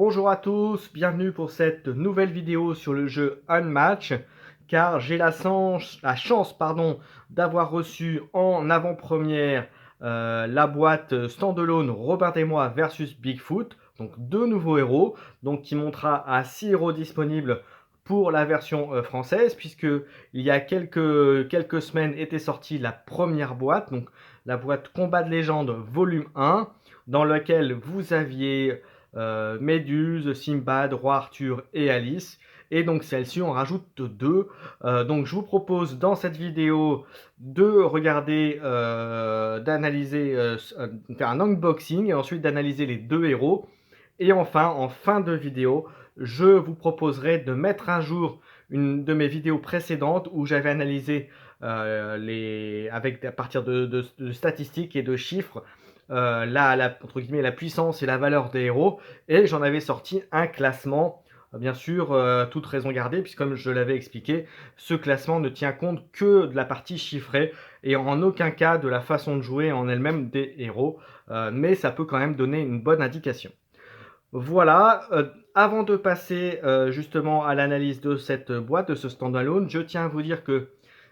Bonjour à tous, bienvenue pour cette nouvelle vidéo sur le jeu Unmatch, car j'ai la chance d'avoir reçu en avant-première la boîte standalone Robin des Mois versus Bigfoot, donc deux nouveaux héros, donc qui montera à 6 héros disponibles pour la version française, puisque il y a quelques semaines était sortie la première boîte, donc la boîte Combat de légende volume 1, dans laquelle vous aviez Méduse, Simbad, Roi Arthur et Alice. Et donc celle-ci, on rajoute deux. Donc je vous propose dans cette vidéo de regarder, d'analyser, faire un unboxing et ensuite d'analyser les deux héros. Et enfin, en fin de vidéo, je vous proposerai de mettre à jour une de mes vidéos précédentes où j'avais analysé à partir de statistiques et de chiffres entre guillemets, la puissance et la valeur des héros, et j'en avais sorti un classement, bien sûr, toute raison gardée, puisque comme je l'avais expliqué, ce classement ne tient compte que de la partie chiffrée, et en aucun cas de la façon de jouer en elle-même des héros, mais ça peut quand même donner une bonne indication. Voilà, avant de passer justement à l'analyse de cette boîte, de ce standalone, je tiens à vous dire que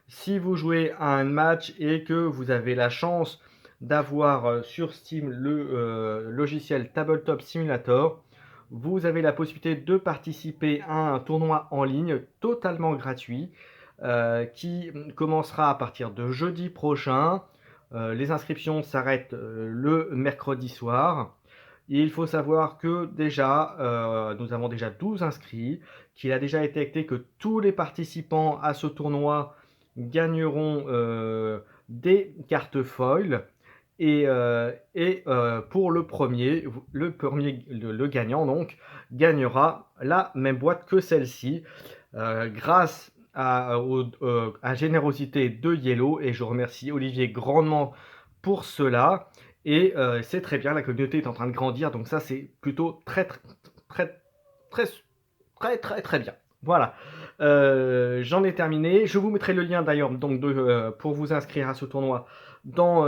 si vous jouez à un match et que vous avez la chance d'avoir sur Steam le logiciel Tabletop Simulator, vous avez la possibilité de participer à un tournoi en ligne totalement gratuit qui commencera à partir de jeudi prochain. Les inscriptions s'arrêtent le mercredi soir. Il faut savoir que déjà, nous avons déjà 12 inscrits, qu'il a déjà été acté que tous les participants à ce tournoi gagneront des cartes foil. Pour le gagnant donc, gagnera la même boîte que celle-ci, grâce à générosité de Yellow, et je remercie Olivier grandement pour cela. Et c'est très bien, la communauté est en train de grandir, donc ça c'est plutôt très très très très bien. Voilà, j'en ai terminé. Je vous mettrai le lien d'ailleurs donc pour vous inscrire à ce tournoi dans,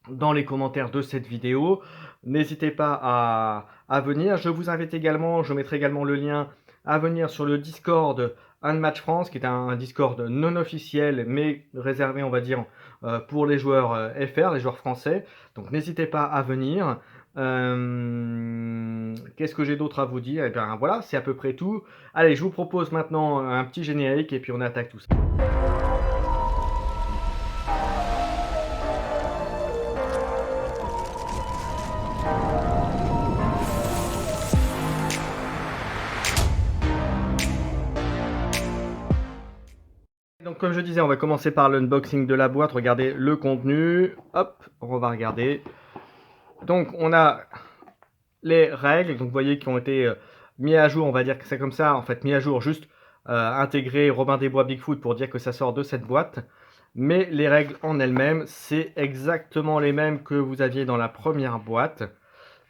dans les commentaires de cette vidéo. N'hésitez pas à venir. Je vous invite également, je mettrai également le lien à venir sur le Discord Unmatch France, qui est un Discord non officiel, mais réservé, on va dire, pour les joueurs FR, les joueurs français. Donc n'hésitez pas à venir. Qu'est-ce que j'ai d'autre à vous dire? Et bien voilà, c'est à peu près tout. Allez, je vous propose maintenant un petit générique et puis on attaque tout ça. Donc comme je disais, on va commencer par l'unboxing de la boîte, regardez le contenu, hop, on va regarder. Donc on a les règles, donc vous voyez qui ont été mis à jour, on va dire que c'est comme ça, en fait mis à jour, juste intégrer Robin des Bois Bigfoot pour dire que ça sort de cette boîte. Mais les règles en elles-mêmes, c'est exactement les mêmes que vous aviez dans la première boîte.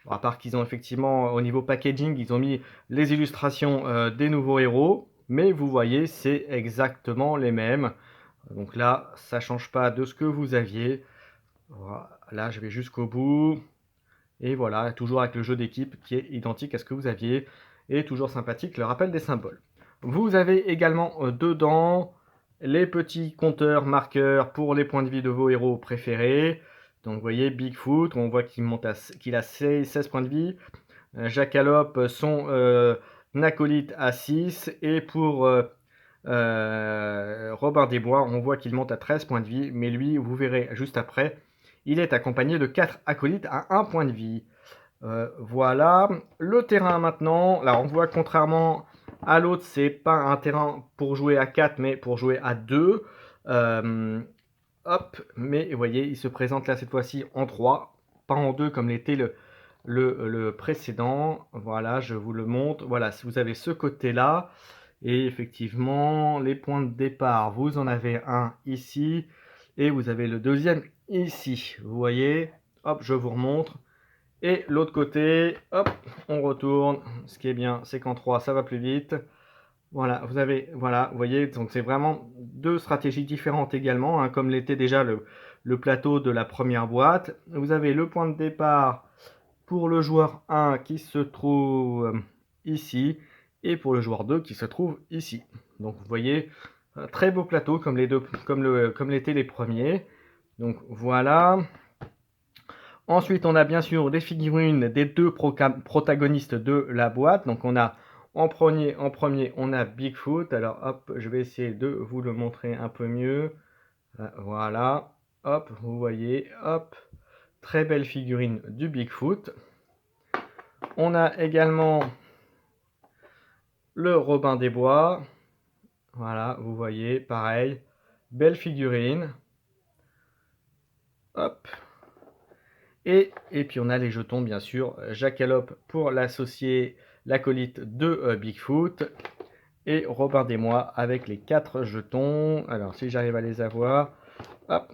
Bon, à part qu'ils ont effectivement, au niveau packaging, ils ont mis les illustrations des nouveaux héros. Mais vous voyez, c'est exactement les mêmes. Donc là, ça change pas de ce que vous aviez. Voilà, là, je vais jusqu'au bout. Et voilà, toujours avec le jeu d'équipe qui est identique à ce que vous aviez. Et toujours sympathique, le rappel des symboles. Vous avez également dedans les petits compteurs marqueurs pour les points de vie de vos héros préférés. Donc vous voyez Bigfoot, on voit qu'il a 16 points de vie. Jackalope, son acolyte à 6. Et pour Robin des Bois, on voit qu'il monte à 13 points de vie. Mais lui, vous verrez juste après, il est accompagné de 4 acolytes à 1 point de vie. Voilà. Le terrain maintenant. Là, on voit contrairement à l'autre, c'est pas un terrain pour jouer à 4, mais pour jouer à 2. Hop, mais vous voyez, il se présente là cette fois-ci en 3, pas en 2 comme l'était le précédent. Voilà, je vous le montre. Voilà, si vous avez ce côté-là, et effectivement, les points de départ, vous en avez un ici, et vous avez le deuxième ici. Vous voyez, hop, je vous remontre. Et l'autre côté, hop, on retourne. Ce qui est bien, c'est qu'en 3, ça va plus vite. Voilà, voilà, vous voyez, donc c'est vraiment deux stratégies différentes également, hein, comme l'était déjà le plateau de la première boîte. Vous avez le point de départ pour le joueur 1 qui se trouve ici, et pour le joueur 2 qui se trouve ici. Donc vous voyez, très beau plateau comme les deux, comme l'étaient les premiers. Donc voilà. Ensuite, on a bien sûr des figurines des deux protagonistes de la boîte. Donc on a en premier, on a Bigfoot. Alors hop, je vais essayer de vous le montrer un peu mieux. Voilà, hop, vous voyez, hop, très belle figurine du Bigfoot. On a également le Robin des Bois. Voilà, vous voyez, pareil, belle figurine. Hop. Et puis on a les jetons, bien sûr, Jackalope pour l'associé, l'acolyte de Bigfoot. Et Robin des Bois avec les 4 jetons. Alors si j'arrive à les avoir, hop.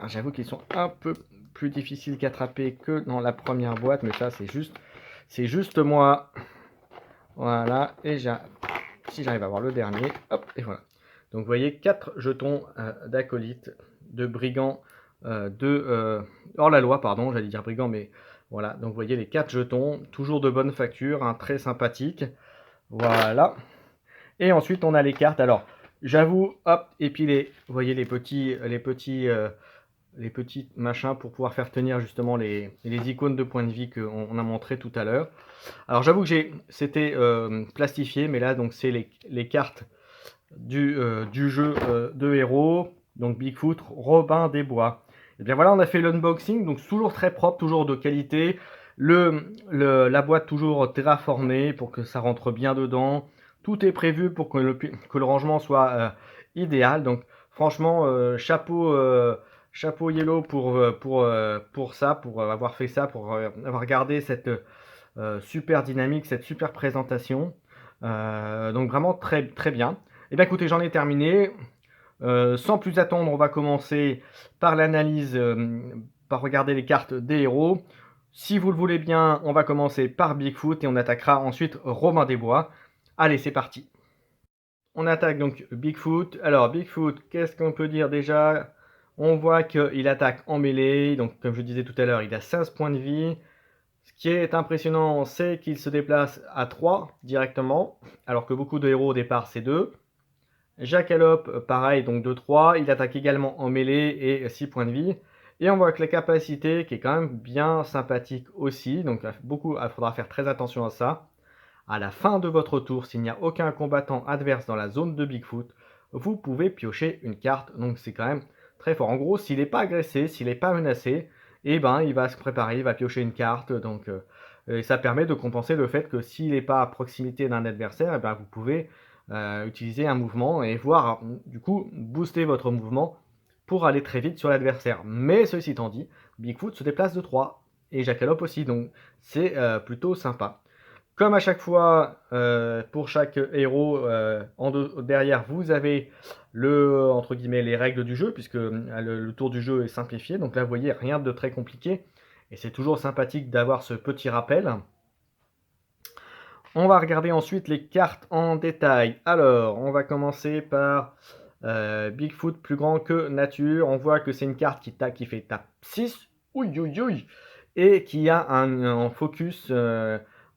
J'avoue qu'ils sont un peu plus difficiles qu'attraper que dans la première boîte, mais ça c'est juste moi. Voilà, et si j'arrive à voir le dernier, hop, et voilà. Donc vous voyez 4 jetons d'acolytes, de brigands, hors-la-loi, pardon, j'allais dire brigands, mais voilà. Donc vous voyez les 4 jetons, toujours de bonne facture, hein, très sympathique. Voilà. Et ensuite on a les cartes. Alors j'avoue, hop, et puis vous voyez les petits machins pour pouvoir faire tenir justement les icônes de points de vie qu'on a montré tout à l'heure. Alors j'avoue que c'était plastifié, mais là donc c'est les cartes du jeu de héros, donc Bigfoot, Robin des Bois. Et bien voilà, on a fait l'unboxing, donc toujours très propre, toujours de qualité. La boîte toujours terraformée pour que ça rentre bien dedans. Tout est prévu pour que le rangement soit idéal. Donc franchement, chapeau Yellow pour ça, pour avoir fait ça, pour avoir gardé cette super dynamique, cette super présentation. Donc vraiment très, très bien. Et bien écoutez, j'en ai terminé. Sans plus attendre, on va commencer par l'analyse, par regarder les cartes des héros. Si vous le voulez bien, on va commencer par Bigfoot et on attaquera ensuite Robin des Bois. Allez, c'est parti. On attaque donc Bigfoot. Alors Bigfoot, qu'est-ce qu'on peut dire déjà? On voit qu'il attaque en mêlée. Donc comme je disais tout à l'heure, il a 16 points de vie. Ce qui est impressionnant, c'est qu'il se déplace à 3 directement, alors que beaucoup de héros au départ c'est 2. Jackalope, pareil, donc 2-3. Il attaque également en mêlée et 6 points de vie. Et on voit que la capacité, qui est quand même bien sympathique aussi, donc il faudra faire très attention à ça. À la fin de votre tour, s'il n'y a aucun combattant adverse dans la zone de Bigfoot, vous pouvez piocher une carte. Donc c'est quand même très fort. En gros, s'il n'est pas agressé, s'il n'est pas menacé, eh ben, il va se préparer, il va piocher une carte. Donc ça permet de compenser le fait que s'il n'est pas à proximité d'un adversaire, eh ben, vous pouvez utiliser un mouvement et voir du coup booster votre mouvement pour aller très vite sur l'adversaire. Mais ceci étant dit, Bigfoot se déplace de 3 et Jackalope aussi, donc c'est plutôt sympa. Comme à chaque fois, pour chaque héros, derrière, vous avez entre guillemets, les règles du jeu, puisque le tour du jeu est simplifié. Donc là, vous voyez, rien de très compliqué. Et c'est toujours sympathique d'avoir ce petit rappel. On va regarder ensuite les cartes en détail. Alors, on va commencer par Bigfoot plus grand que nature. On voit que c'est une carte qui fait tape 6. Ouïe, ouïe, ouïe. Et qui a un focus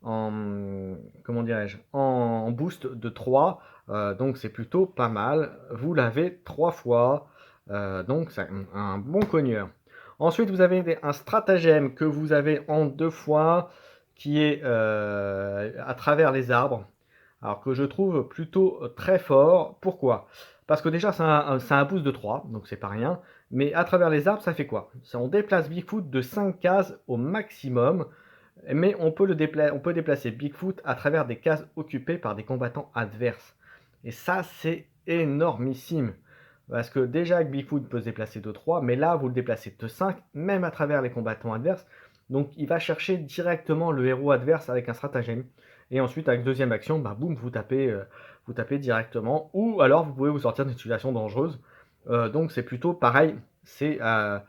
comment dirais-je, en boost de 3. Donc c'est plutôt pas mal. Vous l'avez 3 fois. Donc c'est un bon cogneur. Ensuite, vous avez un stratagème que vous avez en 2 fois qui est à travers les arbres. Alors que je trouve plutôt très fort. Pourquoi? Parce que déjà, c'est un boost de 3, donc c'est pas rien. Mais à travers les arbres, ça fait quoi? On déplace Bigfoot de 5 cases au maximum. Mais on peut déplacer Bigfoot à travers des cases occupées par des combattants adverses. Et ça, c'est énormissime. Parce que déjà que Bigfoot peut se déplacer de 3, mais là, vous le déplacez de 5, même à travers les combattants adverses. Donc, il va chercher directement le héros adverse avec un stratagème. Et ensuite, avec deuxième action, bah, boum, vous tapez directement. Ou alors, vous pouvez vous sortir d'une situation dangereuse. Donc, c'est plutôt pareil. Ça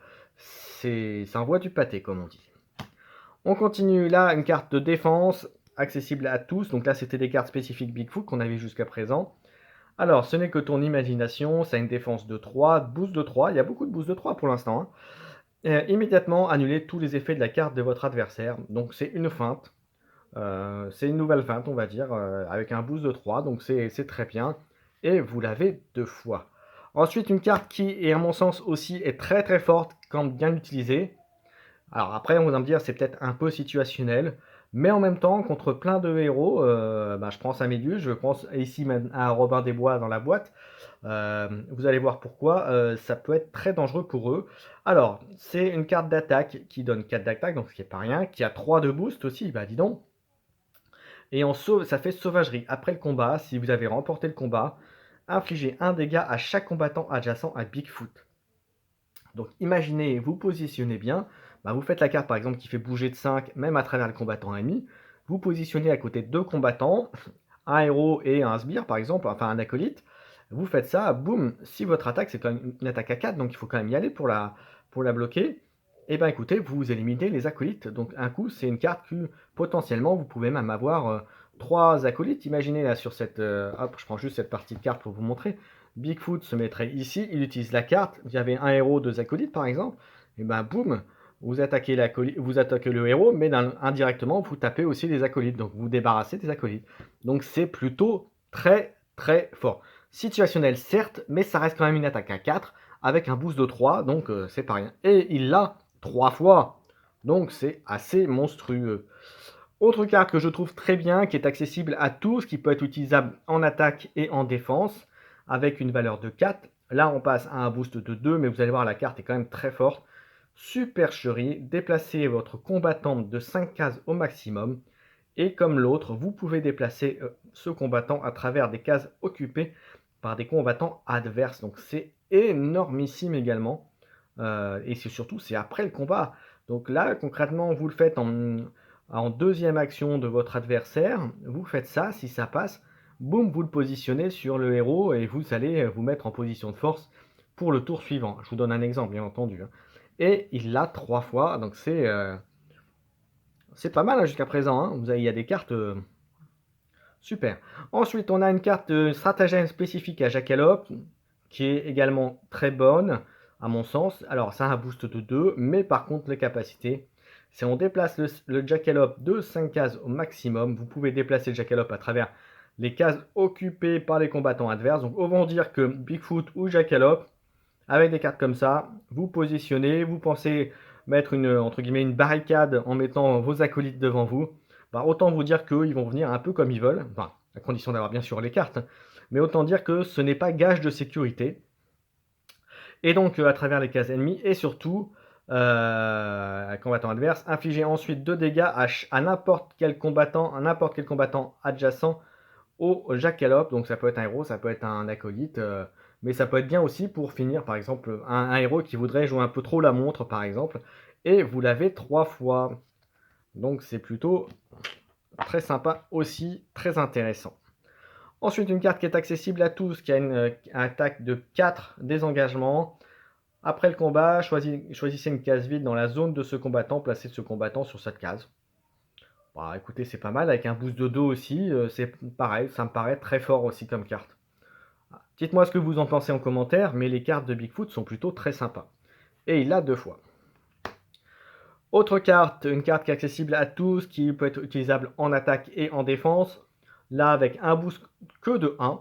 envoie du pâté, comme on dit. On continue là, une carte de défense accessible à tous. Donc là, c'était des cartes spécifiques Bigfoot qu'on avait jusqu'à présent. Alors, ce n'est que ton imagination. Ça a une défense de 3, boost de 3. Il y a beaucoup de boost de 3 pour l'instant. Hein. Immédiatement annuler tous les effets de la carte de votre adversaire. Donc c'est une feinte, c'est une nouvelle feinte, on va dire, avec un boost de 3, donc c'est très bien et vous l'avez 2 fois. Ensuite, une carte qui est à mon sens aussi est très, très forte quand bien utilisée. Alors après, on va me dire, c'est peut-être un peu situationnel, mais en même temps, contre plein de héros, bah, je pense à Méduse, je pense ici même à Robin des Bois dans la boîte. Vous allez voir pourquoi, ça peut être très dangereux pour eux. Alors, c'est une carte d'attaque qui donne 4 d'attaque, donc ce qui est pas rien, qui a 3 de boost aussi, bah dis donc. Et ça fait sauvagerie. Après le combat, si vous avez remporté le combat, infligez un dégât à chaque combattant adjacent à Bigfoot. Donc imaginez, vous positionnez bien, bah, vous faites la carte par exemple qui fait bouger de 5, même à travers le combattant ennemi. Vous positionnez à côté de 2 combattants, un héros et un sbire par exemple, enfin un acolyte. Vous faites ça, boum, si votre attaque c'est quand même une attaque à 4, donc il faut quand même y aller pour la bloquer, et bien écoutez, vous éliminez les acolytes. Donc un coup, c'est une carte que potentiellement vous pouvez même avoir 3 acolytes. Imaginez là sur cette... hop, je prends juste cette partie de carte pour vous montrer. Bigfoot se mettrait ici, il utilise la carte, vous avez un héros, 2 acolytes par exemple, et ben boum, vous attaquez le héros, mais indirectement vous tapez aussi les acolytes, donc vous débarrassez des acolytes. Donc c'est plutôt très très fort. Situationnel certes, mais ça reste quand même une attaque à 4 avec un boost de 3, donc c'est pas rien. Et il l'a 3 fois, donc c'est assez monstrueux. Autre carte que je trouve très bien, qui est accessible à tous, qui peut être utilisable en attaque et en défense, avec une valeur de 4. Là, on passe à un boost de 2, mais vous allez voir, la carte est quand même très forte. Supercherie, déplacez votre combattant de 5 cases au maximum. Et comme l'autre, vous pouvez déplacer ce combattant à travers des cases occupées par des combattants adverses. Donc c'est énormissime également. Et surtout, c'est après le combat. Donc là, concrètement, vous le faites en deuxième action de votre adversaire. Vous faites ça, si ça passe, boum, vous le positionnez sur le héros et vous allez vous mettre en position de force pour le tour suivant. Je vous donne un exemple, bien entendu, hein. Et il l'a 3 fois, donc c'est pas mal hein, jusqu'à présent, hein. Il y a des cartes super. Ensuite, on a une carte stratagème spécifique à Jackalope, qui est également très bonne, à mon sens. Alors, ça a un boost de 2, mais par contre, les capacités, c'est on déplace le Jackalope de 5 cases au maximum. Vous pouvez déplacer le Jackalope à travers les cases occupées par les combattants adverses. Donc, autant dire que Bigfoot ou Jackalope, avec des cartes comme ça, vous positionnez, vous pensez mettre entre guillemets, une barricade en mettant vos acolytes devant vous, bah, autant vous dire qu'eux, ils vont venir un peu comme ils veulent, enfin, à condition d'avoir bien sûr les cartes, hein. Mais autant dire que ce n'est pas gage de sécurité. Et donc, à travers les cases ennemies, et surtout, combattant adverse, infligez ensuite 2 dégâts à n'importe quel combattant adjacent au jackalope. Donc ça peut être un héros, ça peut être un acolyte, mais ça peut être bien aussi pour finir, par exemple, un héros qui voudrait jouer un peu trop la montre, par exemple, et vous l'avez 3 fois. Donc c'est plutôt très sympa aussi, très intéressant. Ensuite, une carte qui est accessible à tous, qui a une attaque de 4 désengagement. Après le combat, choisissez une case vide dans la zone de ce combattant, placez ce combattant sur cette case. Bah écoutez, c'est pas mal, avec un boost de dos aussi, c'est pareil, ça me paraît très fort aussi comme carte. Dites-moi ce que vous en pensez en commentaire, mais les cartes de Bigfoot sont plutôt très sympas. Et il l'a 2 fois. Autre carte, une carte qui est accessible à tous, qui peut être utilisable en attaque et en défense. Là, avec un boost que de 1,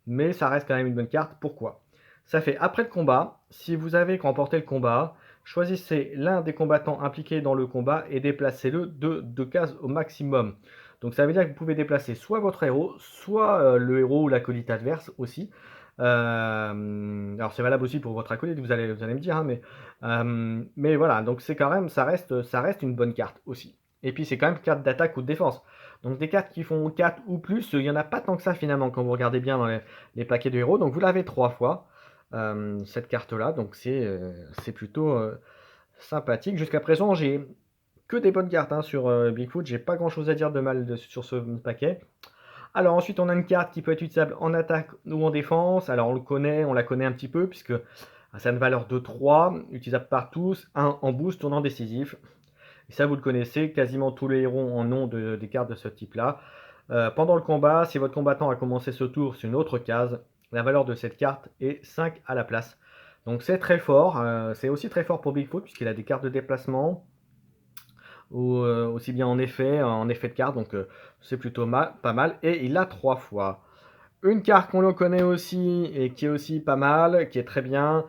mais ça reste quand même une bonne carte. Pourquoi? Ça fait après le combat, si vous avez remporté le combat, choisissez l'un des combattants impliqués dans le combat et déplacez-le de 2 cases au maximum. Donc ça veut dire que vous pouvez déplacer soit votre héros, soit le héros ou l'acolyte adverse aussi. Alors c'est valable aussi pour votre acolyte, vous allez me dire, hein, mais voilà, donc c'est quand même, ça reste une bonne carte aussi. Et puis c'est quand même carte d'attaque ou de défense. Donc des cartes qui font 4 ou plus, il n'y en a pas tant que ça finalement quand vous regardez bien dans les paquets de héros. Donc vous l'avez 3 fois, cette carte-là, donc c'est plutôt sympathique. Jusqu'à présent, j'ai que des bonnes cartes hein, sur Bigfoot, j'ai pas grand-chose à dire de mal sur ce paquet. Alors ensuite, on a une carte qui peut être utilisable en attaque ou en défense. Alors on la connaît un petit peu puisque ça a une valeur de 3, utilisable par tous, un en boost, tournant décisif. Et ça, vous le connaissez, quasiment tous les héros en ont des cartes de ce type-là. Pendant le combat, si votre combattant a commencé ce tour sur une autre case, la valeur de cette carte est 5 à la place. Donc c'est très fort, c'est aussi très fort pour Bigfoot puisqu'il a des cartes de déplacement, ou aussi bien en effet de carte, donc c'est plutôt pas mal. Et il a 3 fois. Une carte qu'on le connaît aussi et qui est aussi pas mal, qui est très bien,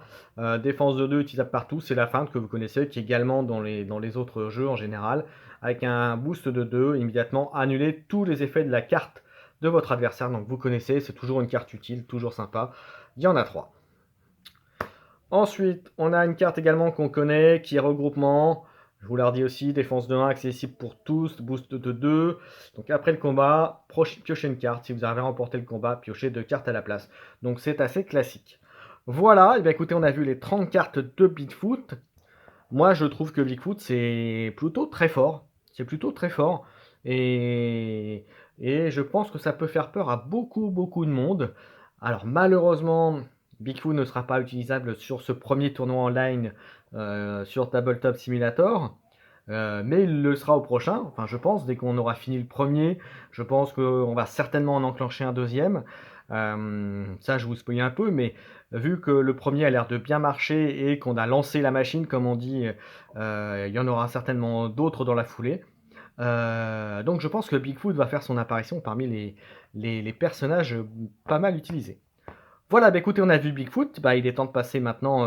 défense de 2 utilisable partout, c'est la feinte que vous connaissez, qui est également dans les autres jeux en général, avec un boost de 2, immédiatement annuler tous les effets de la carte de votre adversaire. Donc vous connaissez, c'est toujours une carte utile, toujours sympa. Il y en a 3. Ensuite, on a une carte également qu'on connaît, qui est regroupement. Je vous l'ai redit aussi, défense de 1, accessible pour tous, boost de 2. Donc après le combat, piochez une carte. Si vous avez remporté le combat, piochez 2 cartes à la place. Donc c'est assez classique. Voilà, et bien écoutez, on a vu les 30 cartes de Bigfoot. Moi, je trouve que Bigfoot, c'est plutôt très fort. C'est plutôt très fort. Et, et je pense que ça peut faire peur à beaucoup de monde. Alors malheureusement, Bigfoot ne sera pas utilisable sur ce premier tournoi online sur Tabletop Simulator. Mais il le sera au prochain, enfin je pense, dès qu'on aura fini le premier, je pense qu'on va certainement en enclencher un deuxième. Ça je vous spoil un peu, mais vu que le premier a l'air de bien marcher et qu'on a lancé la machine, comme on dit, il y en aura certainement d'autres dans la foulée. Donc je pense que Bigfoot va faire son apparition parmi les personnages pas mal utilisés. Voilà, bah écoutez, on a vu Bigfoot, bah, il est temps de passer maintenant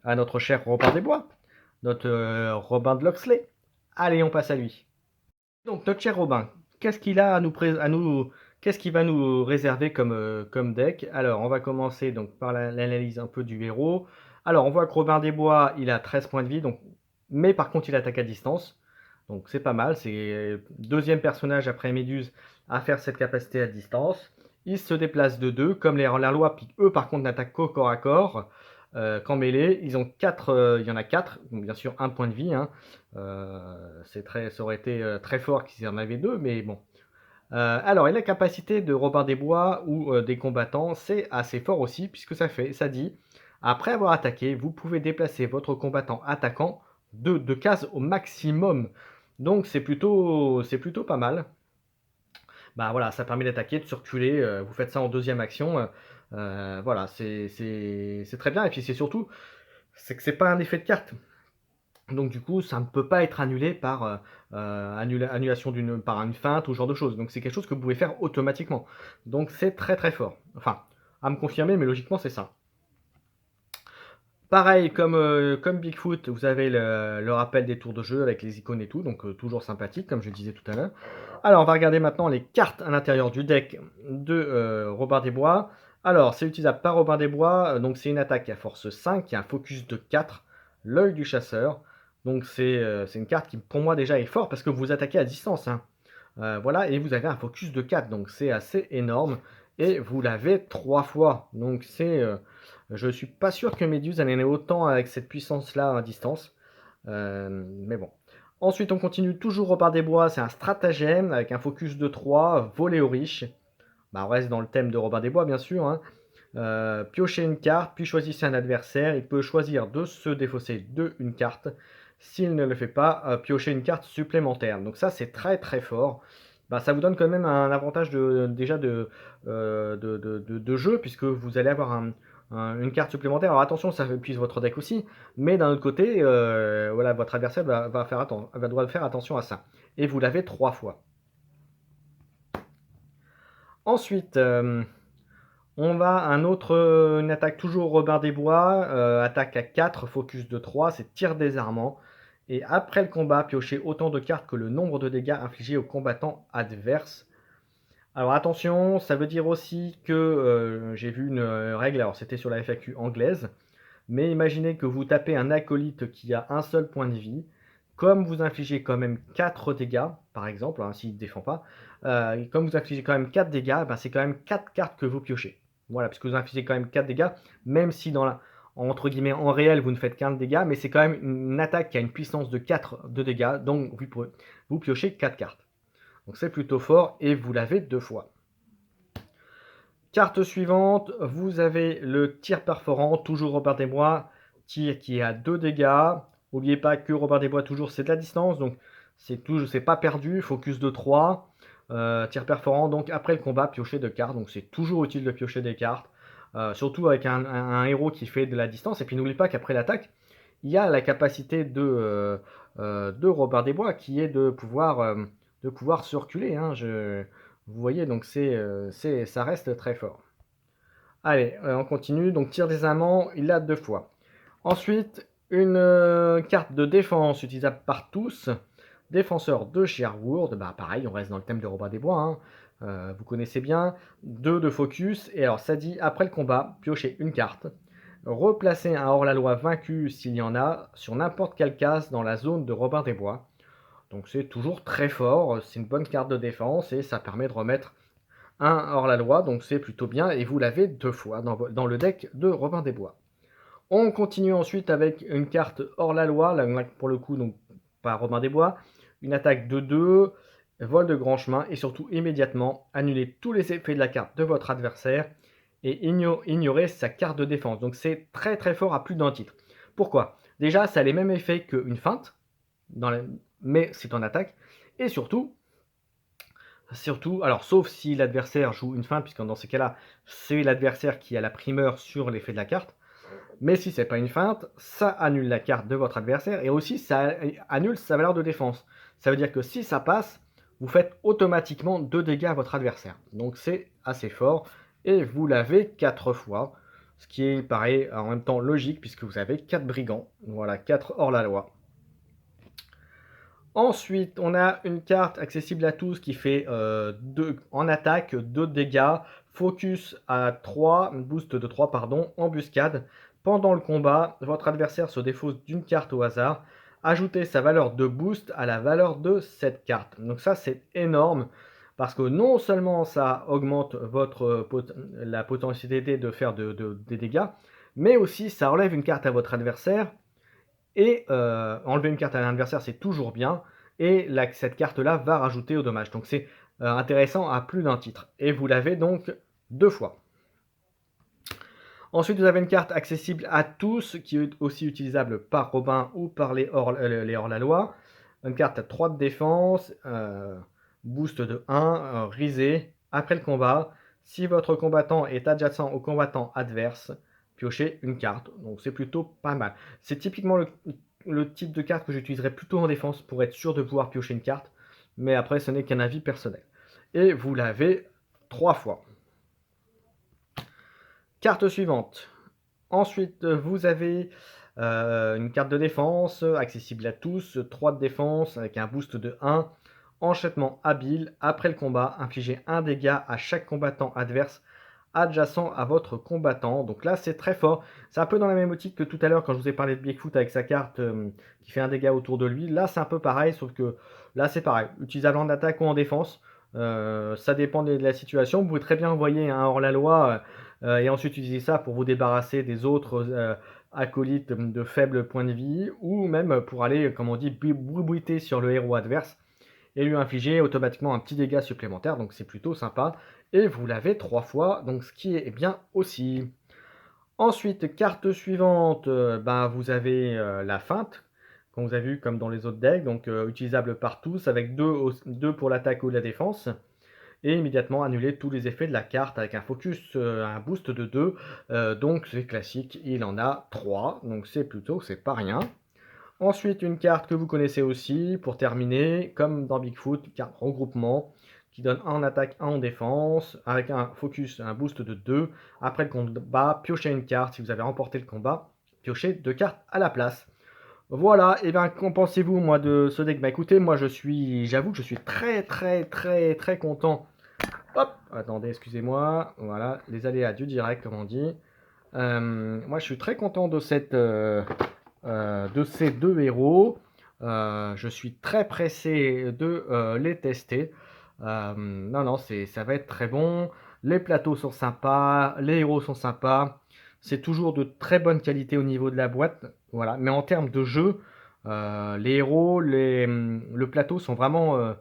à notre cher Robin des Bois, notre Robin de Loxley. Allez, on passe à lui. Donc notre cher Robin, qu'est-ce qu'il a qu'est-ce qu'il va nous réserver comme deck? Alors, on va commencer donc par l'analyse un peu du héros. Alors, on voit que Robin des Bois, il a 13 points de vie, donc, mais par contre, il attaque à distance. Donc, c'est pas mal. C'est le deuxième personnage après Méduse à faire cette capacité à distance. Il se déplace de 2, comme les Lerlois, puis eux, par contre, n'attaquent qu'au corps à corps. Qu'en mêlée, ils ont 4, il y en a 4, donc bien sûr un point de vie, hein. Ça aurait été très fort qu'ils en avaient 2, mais bon. Alors, et la capacité de Robin des Bois ou des combattants, c'est assez fort aussi, puisque ça dit, après avoir attaqué, vous pouvez déplacer votre combattant attaquant de cases au maximum. Donc c'est plutôt pas mal. Bah voilà, ça permet d'attaquer, de circuler, vous faites ça en deuxième action. Voilà, c'est très bien, et puis c'est surtout, c'est que c'est pas un effet de carte. Donc du coup, ça ne peut pas être annulé par annulation par une feinte ou ce genre de choses. Donc c'est quelque chose que vous pouvez faire automatiquement. Donc c'est très fort. Enfin, à me confirmer, mais logiquement c'est ça. Pareil, comme Bigfoot, vous avez le rappel des tours de jeu avec les icônes et tout, donc toujours sympathique, comme je disais tout à l'heure. Alors, on va regarder maintenant les cartes à l'intérieur du deck de Robin des Bois. Alors, c'est utilisable par Robin des Bois, donc c'est une attaque à force 5, qui a un focus de 4, l'œil du chasseur. Donc c'est une carte qui, pour moi, déjà est forte, parce que vous attaquez à distance, hein. Voilà, et vous avez un focus de 4, donc c'est assez énorme. Et vous l'avez 3 fois, donc je suis pas sûr que Méduse en ait autant avec cette puissance-là à distance. Mais bon. Ensuite, on continue toujours au par des bois. C'est un stratagème avec un focus de 3, voler aux riches. Bah, on reste dans le thème de Robin des Bois, bien sûr, hein. Piochez une carte, puis choisissez un adversaire. Il peut choisir de se défausser de une carte. S'il ne le fait pas, piochez une carte supplémentaire. Donc ça, c'est très fort. Bah, ça vous donne quand même un avantage déjà de jeu, puisque vous allez avoir une carte supplémentaire. Alors attention, ça épuise votre deck aussi, mais d'un autre côté, voilà, votre adversaire va devoir faire attention à ça. Et vous l'avez 3 fois. Ensuite, on va à une attaque toujours Robin des Bois, attaque à 4, focus de 3, c'est tir désarmant. Et après le combat, piochez autant de cartes que le nombre de dégâts infligés aux combattants adverses. Alors attention, ça veut dire aussi que j'ai vu une règle, alors c'était sur la FAQ anglaise, mais imaginez que vous tapez un acolyte qui a un seul point de vie, comme vous infligez quand même 4 dégâts, par exemple, hein, s'il ne défend pas, comme vous infligez quand même 4 dégâts, ben c'est quand même 4 cartes que vous piochez. Voilà, puisque vous infligez quand même 4 dégâts, même si entre guillemets en réel vous ne faites qu'un dégât, mais c'est quand même une attaque qui a une puissance de 4 de dégâts, donc vous piochez 4 cartes. Donc c'est plutôt fort et vous l'avez 2 fois. Carte suivante, vous avez le tir perforant, toujours Robin des Bois, tir qui est à 2 dégâts. N'oubliez pas que Robin des Bois, toujours, c'est de la distance, donc c'est pas perdu, focus de 3. Tir perforant, donc après le combat, piocher 2 cartes, donc c'est toujours utile de piocher des cartes. surtout avec un héros qui fait de la distance. Et puis n'oublie pas qu'après l'attaque, il y a la capacité de Robin des Bois qui est de pouvoir se reculer, hein. Vous voyez, donc ça reste très fort. Allez, on continue. Donc tir des amants, il l'a 2 fois. Ensuite, une carte de défense utilisable par tous. Défenseur de Sherwood, bah pareil, on reste dans le thème de Robin des Bois, hein. Vous connaissez bien. 2 de focus. Et alors ça dit, après le combat, piochez une carte. Replacer un hors-la-loi vaincu s'il y en a sur n'importe quelle case dans la zone de Robin des Bois. Donc c'est toujours très fort, c'est une bonne carte de défense et ça permet de remettre un hors-la-loi, donc c'est plutôt bien et vous l'avez 2 fois dans le deck de Robin des Bois. On continue ensuite avec une carte hors-la-loi, là pour le coup donc pas Robin des Bois, une attaque de 2, vol de grand chemin et surtout immédiatement annuler tous les effets de la carte de votre adversaire et ignorer sa carte de défense. Donc c'est très très fort à plus d'un titre. Pourquoi? Déjà, ça a les mêmes effets qu'une feinte, mais c'est en attaque. Et surtout, alors sauf si l'adversaire joue une feinte, puisque dans ces cas-là, c'est l'adversaire qui a la primeur sur l'effet de la carte. Mais si c'est pas une feinte, ça annule la carte de votre adversaire et aussi ça annule sa valeur de défense. Ça veut dire que si ça passe, vous faites automatiquement 2 dégâts à votre adversaire. Donc c'est assez fort et vous l'avez 4 fois. Ce qui est pareil en même temps logique puisque vous avez 4 brigands. Voilà, 4 hors la loi. Ensuite, on a une carte accessible à tous qui fait en attaque 2 dégâts, focus à 3, boost de 3, pardon, embuscade. Pendant le combat, votre adversaire se défausse d'une carte au hasard. Ajoutez sa valeur de boost à la valeur de cette carte. Donc ça, c'est énorme parce que non seulement ça augmente la potentialité de faire des dégâts, mais aussi ça enlève une carte à votre adversaire. Et enlever une carte à l'adversaire, c'est toujours bien. Et cette carte-là va rajouter au dommage. Donc c'est intéressant à plus d'un titre. Et vous l'avez donc 2 fois. Ensuite, vous avez une carte accessible à tous, qui est aussi utilisable par Robin ou par les hors-la-loi. Une carte à 3 de défense, boost de 1, risé. Après le combat, si votre combattant est adjacent au combattant adverse, piochez une carte. Donc c'est plutôt pas mal. C'est typiquement le type de carte que j'utiliserais plutôt en défense pour être sûr de pouvoir piocher une carte. Mais après, ce n'est qu'un avis personnel. Et vous l'avez 3 fois. Carte suivante. Ensuite, vous avez une carte de défense accessible à tous, 3 de défense avec un boost de 1. Enchaînement habile. Après le combat, infligez 1 dégât à chaque combattant adverse adjacent à votre combattant. Donc là, c'est très fort. C'est un peu dans la même optique que tout à l'heure quand je vous ai parlé de Bigfoot avec sa carte qui fait un dégât autour de lui. Là, c'est un peu pareil, sauf que là, c'est pareil. Utilisable en attaque ou en défense. Ça dépend de la situation. Vous pouvez très bien envoyer un hors-la-loi et ensuite utiliser ça pour vous débarrasser des autres acolytes de faible point de vie ou même pour aller, comme on dit, boubouiter sur le héros adverse et lui infliger automatiquement un petit dégât supplémentaire, donc c'est plutôt sympa. Et vous l'avez 3 fois, donc ce qui est bien aussi. Ensuite, carte suivante, vous avez la feinte, comme vous avez vu comme dans les autres decks, donc utilisable par tous, avec 2 pour l'attaque ou la défense. Et immédiatement annuler tous les effets de la carte avec un focus, un boost de 2. Donc c'est classique, il en a 3, donc c'est pas rien. Ensuite, une carte que vous connaissez aussi, pour terminer, comme dans Bigfoot, une carte regroupement, qui donne 1 en attaque, 1 en défense, avec un focus, un boost de 2. Après le combat, piochez une carte. Si vous avez remporté le combat, piochez 2 cartes à la place. Voilà, et bien qu'en pensez-vous moi de ce deck? Bah écoutez, moi j'avoue que je suis très très très très content. Hop, attendez, excusez-moi, voilà, les aléas du direct comme on dit. Moi je suis très content de ces 2 héros. Je suis très pressé de les tester. Non, non, ça va être très bon. Les plateaux sont sympas, les héros sont sympas. C'est toujours de très bonne qualité au niveau de la boîte. Voilà. Mais en termes de jeu, les héros, le plateau sont vraiment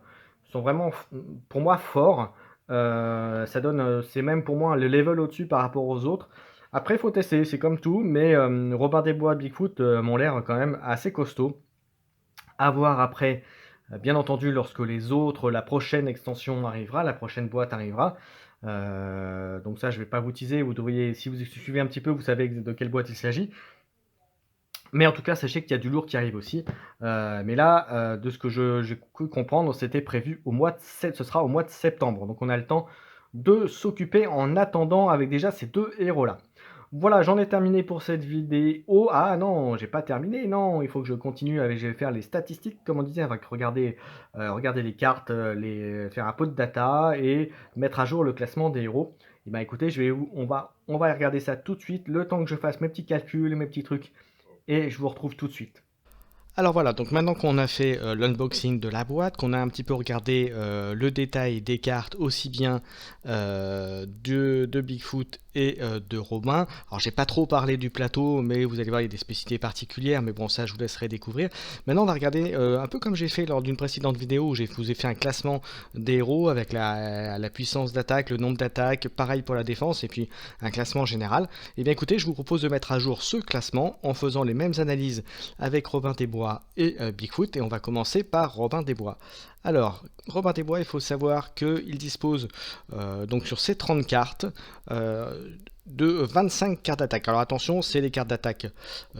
pour moi forts. Ça donne, c'est même pour moi le level au-dessus par rapport aux autres. Après, il faut tester, c'est comme tout, mais Robin des Bois, Bigfoot m'ont l'air quand même assez costauds. À voir après Bien entendu, lorsque la prochaine extension arrivera, la prochaine boîte arrivera, donc ça je vais pas vous teaser, vous devriez, si vous suivez un petit peu, vous savez de quelle boîte il s'agit. Mais en tout cas, sachez qu'il y a du lourd qui arrive aussi. Mais là, de ce que j'ai cru comprendre, c'était prévu ce sera au mois de septembre. Donc on a le temps de s'occuper en attendant avec déjà ces 2 héros-là. Voilà, j'en ai terminé pour cette vidéo. Ah non, j'ai pas terminé, non, il faut que je continue je vais faire les statistiques, comme on disait, avec regarder les cartes, faire un peu de data et mettre à jour le classement des héros. Et ben écoutez, on va regarder ça tout de suite, le temps que je fasse mes petits calculs, mes petits trucs, et je vous retrouve tout de suite. Alors voilà, donc maintenant qu'on a fait l'unboxing de la boîte, qu'on a un petit peu regardé le détail des cartes aussi bien de Bigfoot et de Robin. Alors j'ai pas trop parlé du plateau, mais vous allez voir il y a des spécificités particulières, mais bon ça je vous laisserai découvrir. Maintenant on va regarder un peu comme j'ai fait lors d'une précédente vidéo où je vous ai fait un classement des héros avec la puissance d'attaque, le nombre d'attaques, pareil pour la défense et puis un classement général. Et bien écoutez, je vous propose de mettre à jour ce classement en faisant les mêmes analyses avec Robin des Bois et Bigfoot, et on va commencer par Robin des Bois. Alors, Robin des Bois, il faut savoir qu'il dispose donc sur ces 30 cartes de 25 cartes d'attaque. Alors attention, c'est les cartes d'attaque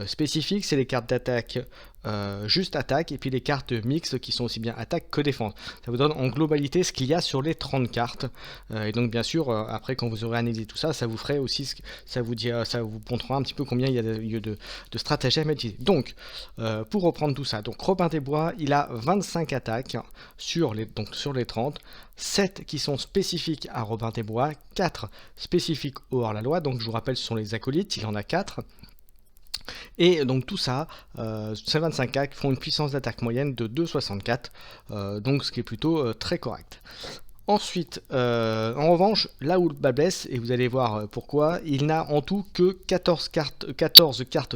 spécifiques, c'est les cartes d'attaque juste attaque, et puis les cartes mixtes qui sont aussi bien attaque que défense. Ça vous donne en globalité ce qu'il y a sur les 30 cartes. Et donc bien sûr, après quand vous aurez analysé tout ça, ça vous ferait aussi, ça vous montrera un petit peu combien il y a de stratagèmes à utiliser. Donc, pour reprendre tout ça, donc Robin des Bois, il a 25 attaques sur les 30, 7 qui sont spécifiques à Robin des Bois, 4 spécifiques au hors-la-loi, donc je vous rappelle ce sont les acolytes, il en a 4. Et donc tout ça, ces 25 cartes font une puissance d'attaque moyenne de 2,64, donc ce qui est plutôt très correct. Ensuite, en revanche, là où le bas blesse, et vous allez voir pourquoi, il n'a en tout que 14 cartes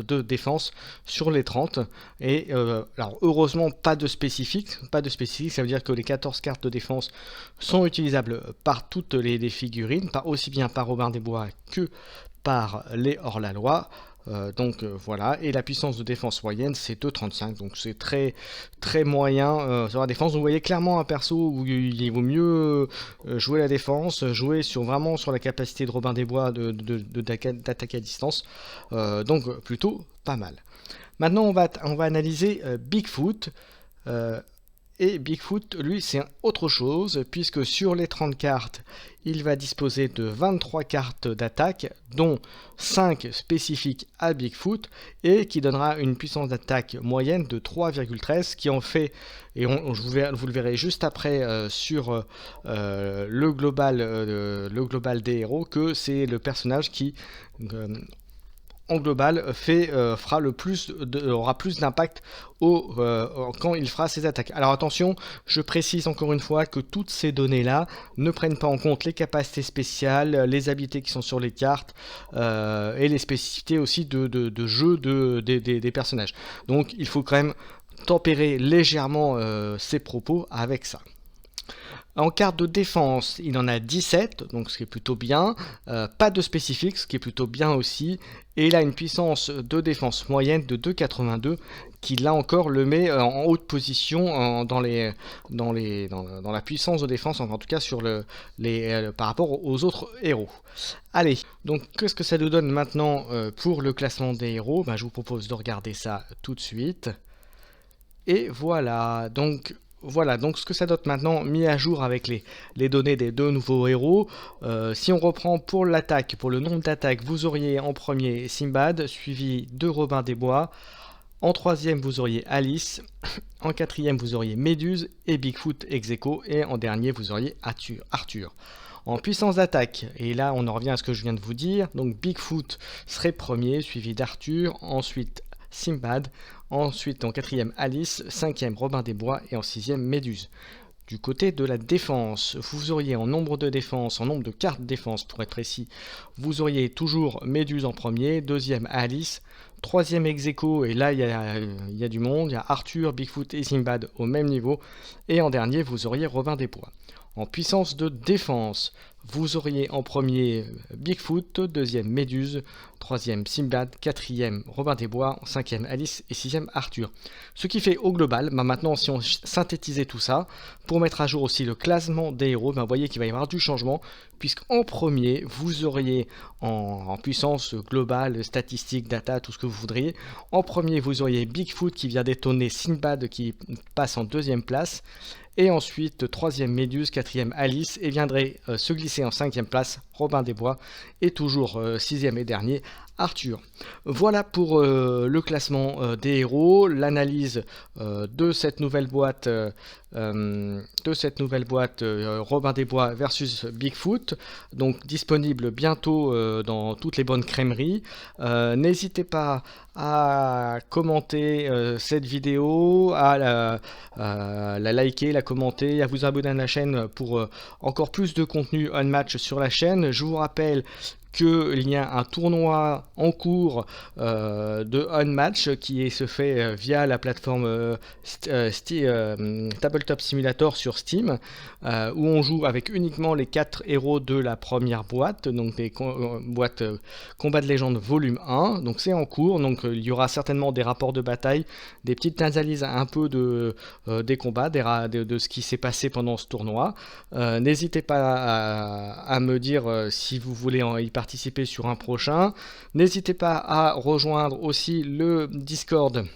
de défense sur les 30. Et alors heureusement, pas de spécifique, ça veut dire que les 14 cartes de défense sont utilisables par toutes les figurines, aussi bien par Robin des Bois que par les hors-la-loi. Voilà, et la puissance de défense moyenne c'est 2,35, donc c'est très moyen sur la défense. Donc, vous voyez clairement un perso où il vaut mieux jouer la défense, jouer vraiment sur la capacité de Robin des Bois d'attaquer à distance, donc plutôt pas mal. Maintenant on va analyser Bigfoot. Et Bigfoot, lui, c'est autre chose, puisque sur les 30 cartes, il va disposer de 23 cartes d'attaque, dont 5 spécifiques à Bigfoot, et qui donnera une puissance d'attaque moyenne de 3,13, qui en fait, et vous le verrez juste après sur le global des héros, que c'est le personnage qui en global aura plus d'impact quand il fera ses attaques. Alors attention, je précise encore une fois que toutes ces données là ne prennent pas en compte les capacités spéciales, les habilités qui sont sur les cartes et les spécificités aussi de jeu des personnages. Donc il faut quand même tempérer légèrement ses propos avec ça. En carte de défense, il en a 17, donc ce qui est plutôt bien. Pas de spécifique, ce qui est plutôt bien aussi. Et il a une puissance de défense moyenne de 2,82, qui là encore le met en haute position dans la puissance de défense, en tout cas par rapport aux autres héros. Allez, donc qu'est-ce que ça nous donne maintenant pour le classement des héros? Je vous propose de regarder ça tout de suite. Et voilà, donc ce que ça donne maintenant, mis à jour avec les données des 2 nouveaux héros. Si on reprend pour l'attaque, pour le nombre d'attaques, vous auriez en premier Simbad, suivi de Robin des Bois. En troisième, vous auriez Alice. En quatrième, vous auriez Méduse et Bigfoot ex aequo. Et en dernier, vous auriez Arthur. En puissance d'attaque, et là on en revient à ce que je viens de vous dire, donc Bigfoot serait premier, suivi d'Arthur, ensuite Simbad, ensuite en quatrième Alice, cinquième Robin des Bois et en sixième Méduse. Du côté de la défense, vous auriez en nombre de défense, en nombre de cartes de défense pour être précis, vous auriez toujours Méduse en premier, deuxième Alice, troisième ex aequo, et là il y a du monde, il y a Arthur, Bigfoot et Simbad au même niveau, et en dernier vous auriez Robin des Bois. En puissance de défense, vous auriez en premier Bigfoot, deuxième Méduse, troisième Sinbad, quatrième Robin des Bois, cinquième Alice et sixième Arthur. Ce qui fait au global, maintenant si on synthétisait tout ça, pour mettre à jour aussi le classement des héros, vous voyez qu'il va y avoir du changement, puisqu'en premier, vous auriez en puissance globale, statistique, data, tout ce que vous voudriez, en premier vous auriez Bigfoot qui vient d'étonner Sinbad qui passe en deuxième place, et ensuite troisième Méduse, quatrième Alice, et viendrait se glisser en cinquième place Robin des Bois, et toujours sixième et dernier Arthur. Voilà pour le classement des héros, l'analyse de cette nouvelle boîte, Robin des Bois versus Bigfoot, donc disponible bientôt dans toutes les bonnes crèmeries. N'hésitez pas à commenter cette vidéo, à la liker, la commenter, à vous abonner à la chaîne pour encore plus de contenu Unmatch sur la chaîne. Je vous rappelle qu'il y a un tournoi en cours de Unmatch qui se fait via la plateforme Tabletop Simulator sur Steam, où on joue avec uniquement les 4 héros de la première boîte, donc des boîtes Combat de légende volume 1, donc c'est en cours, donc il y aura certainement des rapports de bataille, des petites analyses un peu des combats, de ce qui s'est passé pendant ce tournoi. N'hésitez pas à me dire si vous voulez y participer sur un prochain. N'hésitez pas à rejoindre aussi le Discord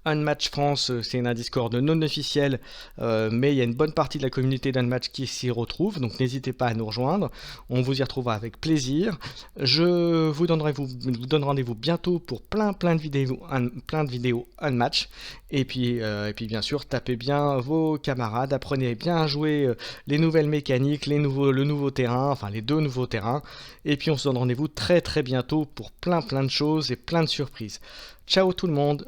Unmatch France, c'est un Discord non officiel, mais il y a une bonne partie de la communauté d'Unmatch qui s'y retrouve, donc n'hésitez pas à nous rejoindre, on vous y retrouvera avec plaisir. Je vous donne rendez-vous bientôt pour plein de vidéos Unmatch, et puis bien sûr, tapez bien vos camarades, apprenez bien à jouer les nouvelles mécaniques, le nouveau terrain, enfin les 2 nouveaux terrains, et puis on se donne rendez-vous très bientôt pour plein de choses et plein de surprises. Ciao tout le monde!